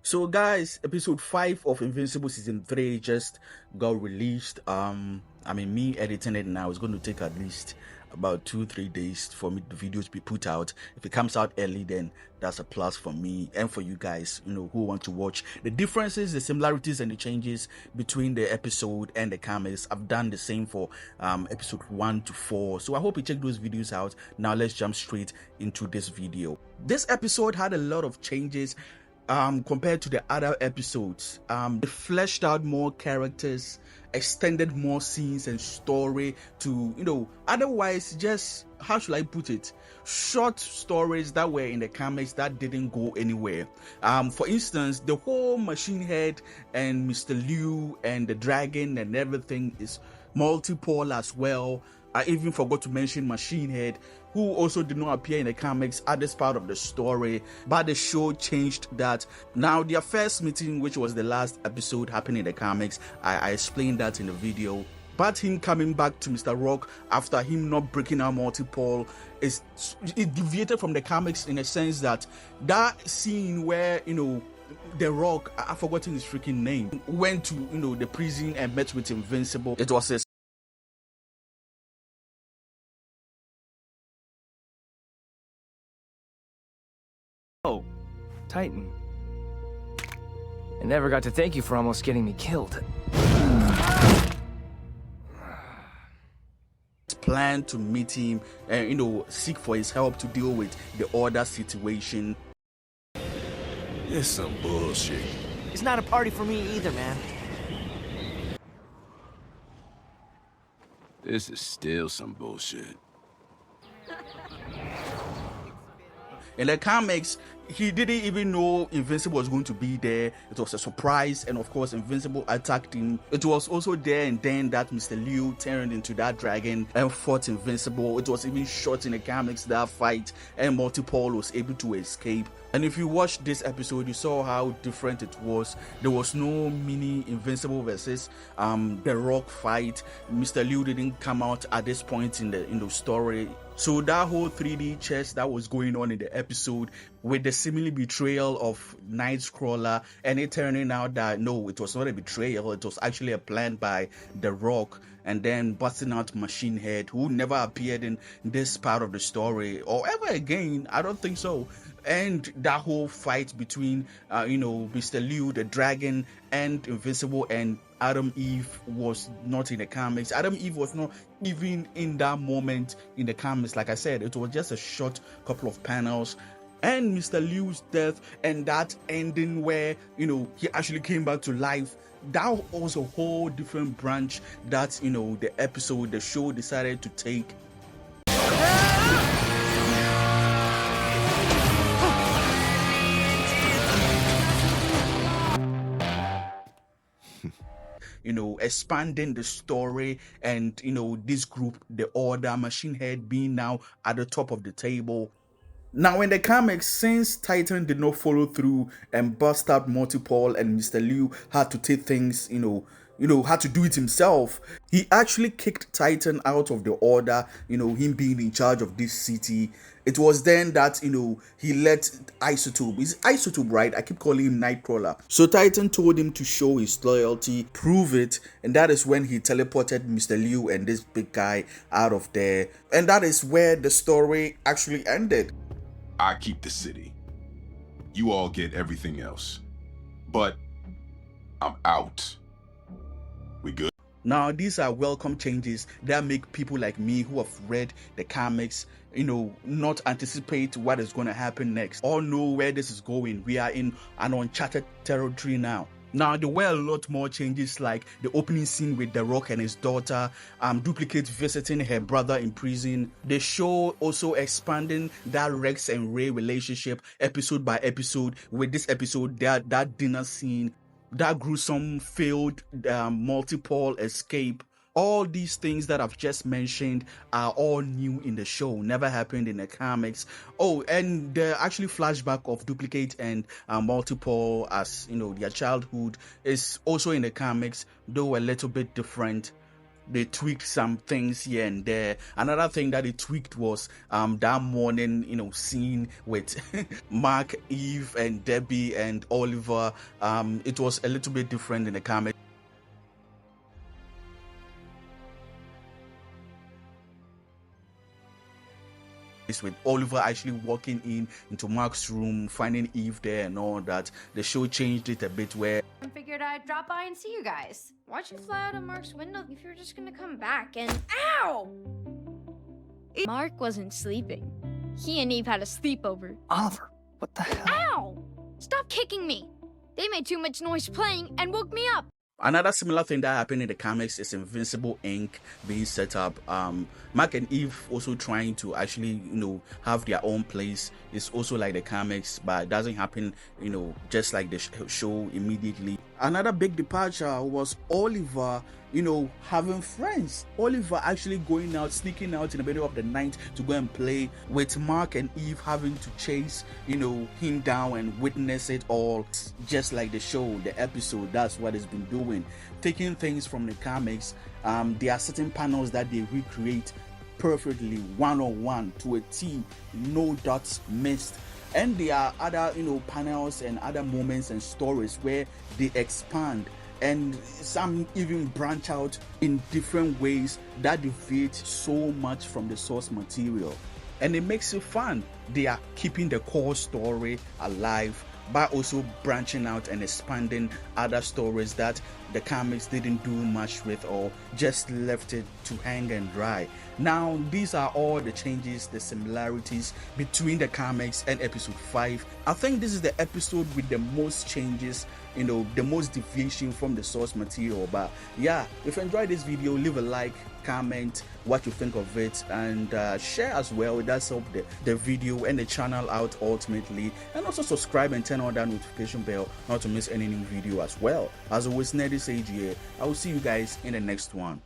So guys, episode 5 of Invincible season 3 just got released. Me editing it now is going to take at least about 2-3 days for me the videos to be put out. If it comes out early, then that's a plus for me and for you guys, who want to watch the differences, the similarities, and the changes between the episode and the comics. I've done the same for episode 1 to 4, so I hope you check those videos out. Now let's jump straight into this video. This episode had a lot of changes compared to the other episodes. They fleshed out more characters, extended more scenes and story to, otherwise just, how should I put it, short stories that were in the comics that didn't go anywhere. For instance, the whole Machine Head and Mr. Liu and the dragon and everything is multiple as well. I even forgot to mention Machine Head, who also did not appear in the comics at this part of the story, but the show changed that. Now, their first meeting, which was the last episode, happened in the comics. I explained that in the video. But him coming back to Mr. Rock after him not breaking out Multiple it deviated from the comics in a sense that scene where, The Rock, I've forgotten his freaking name, went to, the prison and met with Invincible. It was a Oh, Titan. I never got to thank you for almost getting me killed. Plan to meet him and seek for his help to deal with the order situation. It's some bullshit. It's not a party for me either, man. This is still some bullshit. In the comics, he didn't even know Invincible was going to be there. It was a surprise, and of course, Invincible attacked him. It was also there and then that Mr. Liu turned into that dragon and fought Invincible. It was even shot in the comics, that fight, and Multiple was able to escape. And if you watched this episode, you saw how different it was. There was no mini Invincible versus The Rock fight. Mr. Liu didn't come out at this point in the story. So that whole 3D chess that was going on in the episode with the seemingly betrayal of Nightcrawler, and it turning out that no, it was not a betrayal, it was actually a plan by The Rock, and then busting out Machine Head, who never appeared in this part of the story or ever again. I don't think so. And that whole fight between Mr. Liu, the dragon, and Invincible and Adam Eve was not in the comics. Adam Eve was not even in that moment in the comics. Like I said, it was just a short couple of panels. And Mr. Liu's death and that ending where, he actually came back to life. That was a whole different branch that, the show decided to take. Expanding the story and, this group, the Order, Machine Head being now at the top of the table. Now, in the comics, since Titan did not follow through and bust out Multiple and Mr. Liu had to take things, had to do it himself, he actually kicked Titan out of the Order, him being in charge of this city. It was then that, he let Isotope, is Isotope, right? I keep calling him Nightcrawler. So Titan told him to show his loyalty, prove it, and that is when he teleported Mr. Liu and this big guy out of there. And that is where the story actually ended. I keep the city. You all get everything else. But I'm out. We good? Now, these are welcome changes that make people like me who have read the comics, not anticipate what is going to happen next or know where this is going. We are in an uncharted territory now. Now, there were a lot more changes, like the opening scene with The Rock and his daughter, Duplicate visiting her brother in prison. The show also expanding that Rex and Ray relationship episode by episode. With this episode, that dinner scene, that gruesome failed Multiple escape. All these things that I've just mentioned are all new in the show, never happened in the comics. Oh, and the actually flashback of Duplicate and Multiple as, their childhood is also in the comics, though a little bit different. they tweaked some things here and there. Another thing that they tweaked was that morning, you know, scene with Mark, Eve, and Debbie and Oliver. It was a little bit different in the comic. With Oliver actually walking into Mark's room, finding Eve there and all that. The show changed it a bit where I figured I'd drop by and see you guys. Why'd you fly out of Mark's window if you're just gonna come back and— Ow! Mark wasn't sleeping. He and Eve had a sleepover. Oliver, what the hell? Ow! Stop kicking me! They made too much noise playing and woke me up. Another similar thing that happened in the comics is Invincible Inc. being set up. Mark and Eve also trying to actually, you know, have their own place. It's also like the comics, but it doesn't happen, you know, just like the show immediately. Another big departure was Oliver, you know, having friends. Oliver actually going out, sneaking out in the middle of the night to go and play, with Mark and Eve having to chase, you know, him down and witness it all. Just like the show, the episode, that's what it's been doing. Taking things from the comics, there are certain panels that they recreate perfectly, one-on-one, to a T, no dots missed. And there are other, you know, panels and other moments and stories where they expand, and some even branch out in different ways that deviate so much from the source material. And it makes it fun. They are keeping the core story alive, but also branching out and expanding other stories that the comics didn't do much with, or just left it to hang and dry. Now, these are all the changes, the similarities between the comics and episode 5. I think this is the episode with the most changes, you know, the most deviation from the source material. But yeah, if you enjoyed this video, leave a like, comment what you think of it, and share as well. That's help the video and the channel out ultimately. And also subscribe and turn on that notification bell not to miss any new video as well. As always, Neddy Sage here. I will see you guys in the next one.